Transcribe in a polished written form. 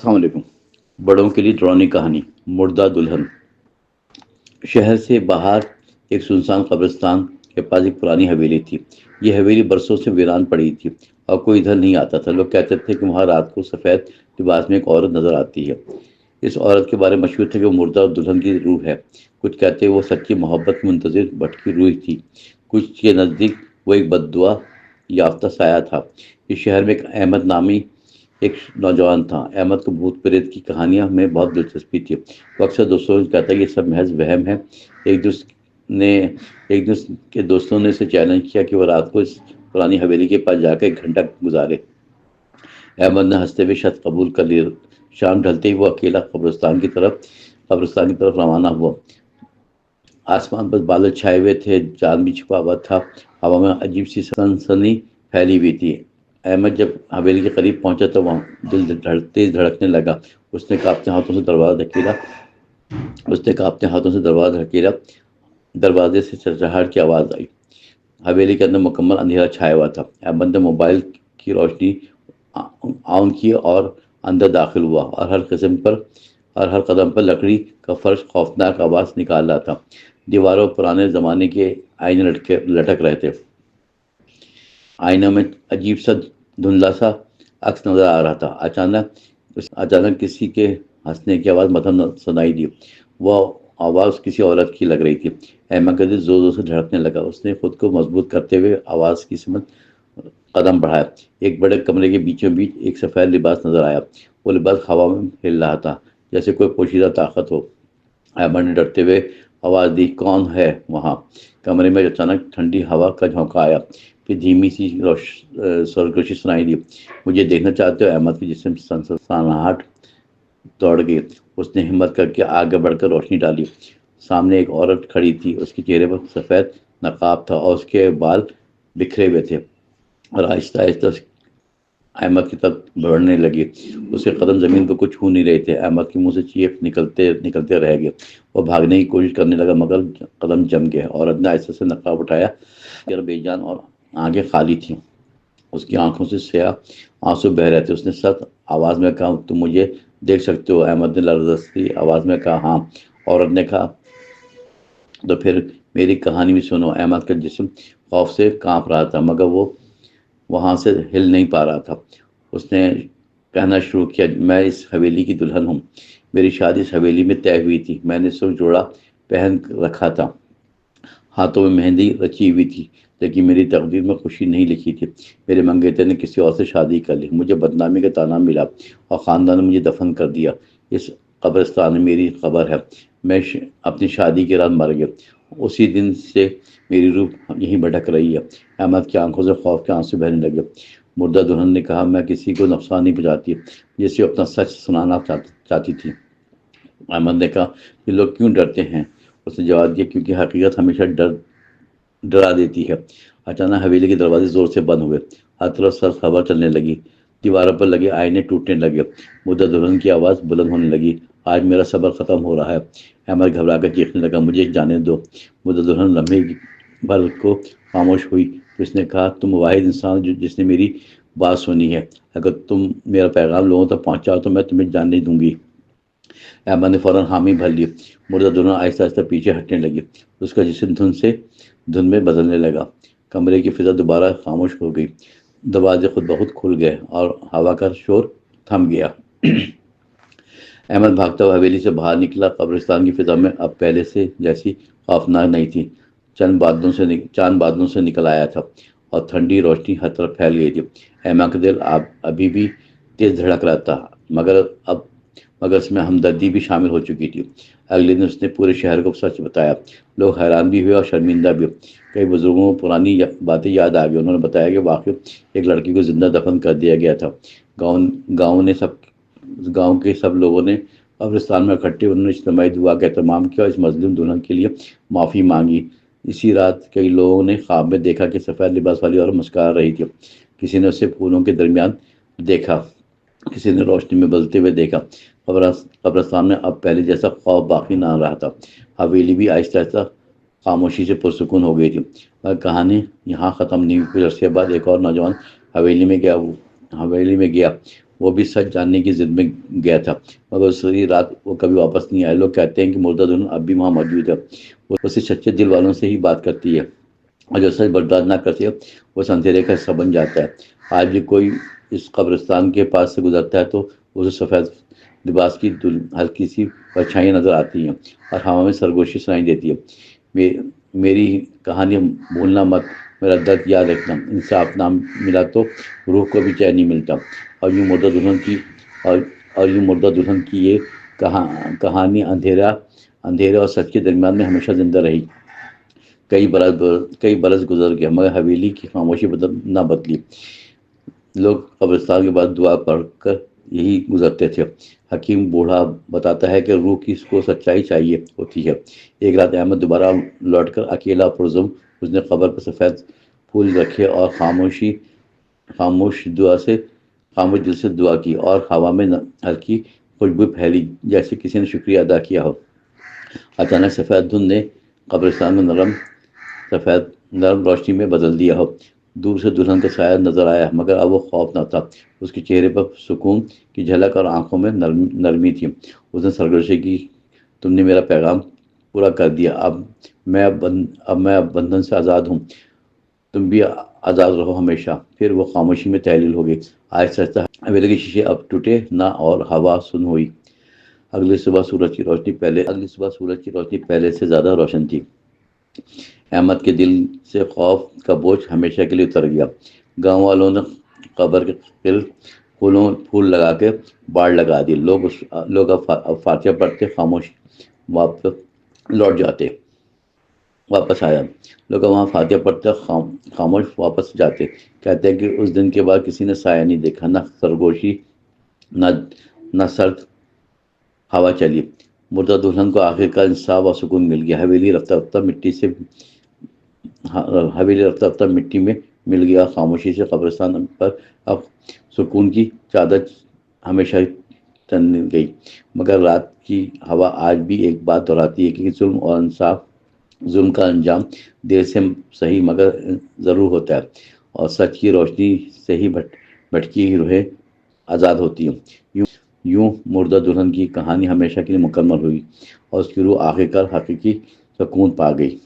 السلام علیکم۔ بڑوں کے لیے ڈراؤنی کہانی مردہ دلہن۔ شہر سے باہر ایک سنسان قبرستان کے پاس ایک پرانی حویلی تھی۔ یہ حویلی برسوں سے ویران پڑی تھی اور کوئی ادھر نہیں آتا تھا۔ لوگ کہتے تھے کہ وہاں رات کو سفید لباس میں ایک عورت نظر آتی ہے۔ اس عورت کے بارے میں مشہور تھا کہ وہ مردہ دلہن کی روح ہے۔ کچھ کہتے وہ سچی محبت کی منتظر بھٹکی روح تھی، کچھ کے نزدیک وہ ایک بددعا یافتہ سایہ تھا۔ اس شہر میں ایک احمد نامی ایک نوجوان تھا۔ احمد کو بھوت پریت کی کہانیاں میں بہت دلچسپی تھی۔ وہ اکثر دوستوں سے کہتا یہ سب محض وہم ہے۔ ایک دوست کے دوستوں نے اسے چیلنج کیا کہ وہ رات کو اس پرانی حویلی کے پاس جا کر 1 گھنٹہ گزارے۔ احمد نے ہنستے ہوئے شرط قبول کر لی۔ شام ڈھلتے ہی وہ اکیلا قبرستان کی طرف روانہ ہوا۔ آسمان پر بادل چھائے ہوئے تھے، چاند بھی چھپا ہوا تھا، ہوا میں عجیب سی سنسنی پھیلی ہوئی تھی۔ احمد جب حویلی کے قریب پہنچا تو وہاں دل تیز دھڑکنے لگا۔ اس نے کانپتے ہاتھوں سے دروازہ دھکیلا۔ دروازے سے چرچراہٹ کی آواز آئی۔ حویلی کے اندر مکمل اندھیرا چھایا ہوا تھا۔ احمد نے موبائل کی روشنی آن کی اور اندر داخل ہوا، اور ہر قدم پر لکڑی کا فرش خوفناک آواز نکال رہا تھا۔ دیواروں پر پرانے زمانے کے آئینے لٹک رہے تھے۔ آئینوں میں عجیب سا دھندلا سا عکس نظر آ رہا تھا۔ اچانک کسی کے ہنسنے کی آواز مدھم سنائی دی۔ وہ آواز کسی عورت کی لگ رہی تھی۔ احمد کا دل زور زور سے دھڑکنے لگا۔ اس نے خود کو مضبوط کرتے ہوئے آواز کی سمت قدم بڑھایا۔ ایک بڑے کمرے کے بیچوں بیچ ایک سفید لباس نظر آیا۔ وہ لباس ہوا میں ہل رہا تھا جیسے کوئی پوشیدہ طاقت ہو۔ احمد نے ڈرتے ہوئے آواز دی، کون ہے وہاں؟ کمرے میں اچانک ٹھنڈی ہوا کا جھونکا آیا، پھر دھیمی سی سرگوشی سنائی دی، مجھے دیکھنا چاہتے ہو؟ احمد کے جسم سنسناہٹ دوڑ گئی۔ اس نے ہمت کر کے آگے بڑھ کر روشنی ڈالی۔ سامنے ایک عورت کھڑی تھی۔ اس کے چہرے پر سفید نقاب تھا اور اس کے بال بکھرے ہوئے تھے، اور آہستہ آہستہ احمد کی طرف بڑھنے لگی۔ اس کے قدم زمین پر کچھ چھو نہیں رہے تھے۔ احمد کے منہ سے چیخ نکلتے رہ گئے۔ وہ بھاگنے کی کوشش کرنے لگا مگر قدم جم گئے۔ عورت نے آہستہ سے نقاب اٹھایا، بے جان اور آنکھیں خالی تھیں۔ اس کی آنکھوں سے سیاہ آنسو بہہ رہے تھے۔ اس نے سخت آواز میں کہا، تم مجھے دیکھ سکتے ہو؟ احمد نے لرزتی آواز میں کہا، ہاں۔ عورت نے کہا، تو پھر میری کہانی بھی سنو۔ احمد کا جسم خوف سے کانپ رہا تھا مگر وہ وہاں سے ہل نہیں پا رہا تھا۔ اس نے کہنا شروع کیا، میں اس حویلی کی دلہن ہوں۔ میری شادی اس حویلی میں طے ہوئی تھی۔ میں نے سرخ جوڑا پہن رکھا تھا، ہاتھوں میں مہندی رچی ہوئی تھی، لیکن میری تقدیر میں خوشی نہیں لکھی تھی۔ میرے منگیتر نے کسی اور سے شادی کر لی، مجھے بدنامی کا طعنہ ملا اور خاندان نے مجھے دفن کر دیا۔ اس قبرستان میں میری قبر ہے۔ میں اپنی شادی کے رات مر گیا، اسی دن سے میری روح یہیں بھٹک رہی ہے۔ احمد کی آنکھوں سے خوف کے آنسو بہنے لگے۔ مردہ دلہن نے کہا، میں کسی کو نقصان نہیں پہنچاتی، جسے اپنا سچ سنانا چاہتی تھی۔ احمد نے کہا، یہ لوگ کیوں ڈرتے ہیں؟ اس نے جواب دیا، کیونکہ حقیقت ہمیشہ ڈرا دیتی ہے۔ اچانک حویلی کے دروازے زور سے بند ہوئے۔ ہر طرف سخت ہوا چلنے لگی، دیواروں پر لگے آئینے ٹوٹنے لگے۔ مردہ دلہن کی آواز بلند ہونے لگی، آج میرا صبر ختم ہو رہا ہے۔ احمد گھبرا کر چیخنے لگا، مجھے جانے دو۔ مردہ دلہن لمحے بھر کو خاموش ہوئی، پھر اس نے کہا، تم واحد انسان جس نے میری بات سنی ہے۔ اگر تم میرا پیغام لوگوں تک پہنچاؤ تو میں تمہیں جاننے دوں گی۔ احمد نے فوراً حامی بھر لی۔ مردہ دلہن آہستہ آہستہ پیچھے ہٹنے لگی۔ اس کا جسم دھند میں بدلنے لگا۔ کمرے کی فضا دوبارہ خاموش ہو گئی۔ دروازے خود بخود کھل گئے اور ہوا کا شور تھم گیا۔ احمد بھاگتا ہوا حویلی سے باہر نکلا۔ قبرستان کی فضا میں اب پہلے سے جیسی خوفناک نہیں تھی۔ چاند بادلوں سے نکل آیا تھا اور ٹھنڈی روشنی ہر طرف پھیل گئی تھی۔ احمد کا دل ابھی بھی تیز دھڑک رہا تھا مگر اس میں ہمدردی بھی شامل ہو چکی تھی۔ اگلے دن اس نے پورے شہر کو سچ بتایا۔ لوگ حیران بھی ہوئے اور شرمندہ بھی۔ کئی بزرگوں کو پرانی باتیں یاد آ گئی۔ انہوں نے بتایا کہ واقعی ایک لڑکی کو زندہ دفن کر دیا گیا تھا۔ گاؤں کے سب لوگوں نے قبرستان میں اکٹھے انہوں نے اجتماعی دعا کا اہتمام کیا اور اس مظلوم دلہن کے لیے معافی مانگی۔ اسی رات کئی لوگوں نے خواب میں دیکھا کہ سفید لباس والی عورت مسکرا رہی تھی۔ کسی نے اسے پھولوں کے درمیان دیکھا، کسی نے روشنی میں بدلتے ہوئے دیکھا۔ قبرستان میں اب پہلے جیسا خوف باقی نہ رہا تھا۔ حویلی بھی آہستہ آہستہ خاموشی سے پرسکون ہو گئی تھی۔ مگر کہانی یہاں ختم نہیں ہوئی۔ کچھ عرصے بعد ایک اور نوجوان حویلی میں گیا۔ وہ بھی سچ جاننے کی ضد میں گیا تھا، مگر دوسری رات وہ کبھی واپس نہیں آئے۔ لوگ کہتے ہیں کہ مردہ دلہن اب بھی وہاں موجود ہے، وہ صرف سچے دل والوں سے ہی بات کرتی ہے، اور جو سچ برداشت نہ کرتے وہ اس اندھیرے کا حصہ بن جاتا ہے۔ آج بھی کوئی اس قبرستان کے پاس سے گزرتا ہے تو اسے سفید لباس کی ہلکی سی پرچھائیاں نظر آتی ہیں، اور ہوا میں سرگوشی سنائی دیتی ہے۔ میری کہانی بھولنا مت، میرا درد یاد رکھنا، انصاف نہ ملا تو روح کو بھی چین نہیں ملتا۔ اور یوں مردہ دلہن کی یہ کہانی اندھیرے اور سچ کے درمیان میں ہمیشہ زندہ رہی۔ کئی برس گزر گیا، مگر حویلی کی خاموشی نہ بدلی۔ لوگ قبرستان کے بعد دعا پڑھ کر یہی گزرتے تھے۔ حکیم بوڑھا بتاتا ہے کہ روح کی کو سچائی چاہیے ہوتی ہے۔ ایک رات احمد دوبارہ لوٹ کر اکیلا پرزم، اس نے قبر پر سفید پھول رکھے اور خاموش دل سے دعا کی، اور ہوا میں ہلکی خوشبو پھیلی جیسے کسی نے شکریہ ادا کیا ہو۔ اچانک سفید دھند نے قبرستان میں نرم روشنی میں بدل دیا ہو۔ دور سے دلہن کا سایہ نظر آیا، مگر اب وہ خوف نہ تھا، اس کے چہرے پر سکون کی جھلک اور آنکھوں میں نرمی تھی۔ اس نے سرگوشی کی، تم نے میرا پیغام پورا کر دیا، اب میں بندھن سے آزاد ہوں، تم بھی آزاد رہو ہمیشہ۔ پھر وہ خاموشی میں تحلیل ہو گئی۔ آہستہ آہستہ حویلی کے شیشے اب ٹوٹے نہ اور ہوا سن ہوئی۔ اگلی صبح سورج کی روشنی پہلے سے زیادہ روشن تھی۔ احمد کے دل سے خوف کا بوجھ ہمیشہ کے لیے اتر گیا۔ گاؤں والوں نے قبر کے قرب پھول لگا کے باڑ لگا دی۔ لوگ اب فاتحہ پڑھتے، خاموش واپس جاتے، کہتے ہیں کہ اس دن کے بعد کسی نے سایہ نہیں دیکھا، نہ سرگوشی، نہ سرد ہوا چلی۔ مردہ دلہن کو آخر کا انصاف اور سکون مل گیا۔ حویلی رفتہ رفتہ مٹی میں مل گیا، خاموشی سے قبرستان پر اب سکون کی چادر ہمیشہ تن گئی۔ مگر رات کی ہوا آج بھی ایک بات دہراتی ہے کہ ظلم کا انجام دیر سے صحیح مگر ضرور ہوتا ہے، اور سچ کی روشنی سے ہی بھٹکی روحیں آزاد ہوتی ہیں۔ یوں مردہ دلہن کی کہانی ہمیشہ کے لیے مکمل ہوئی، اور اس کی روح آخر کار حقیقی سکون پا گئی۔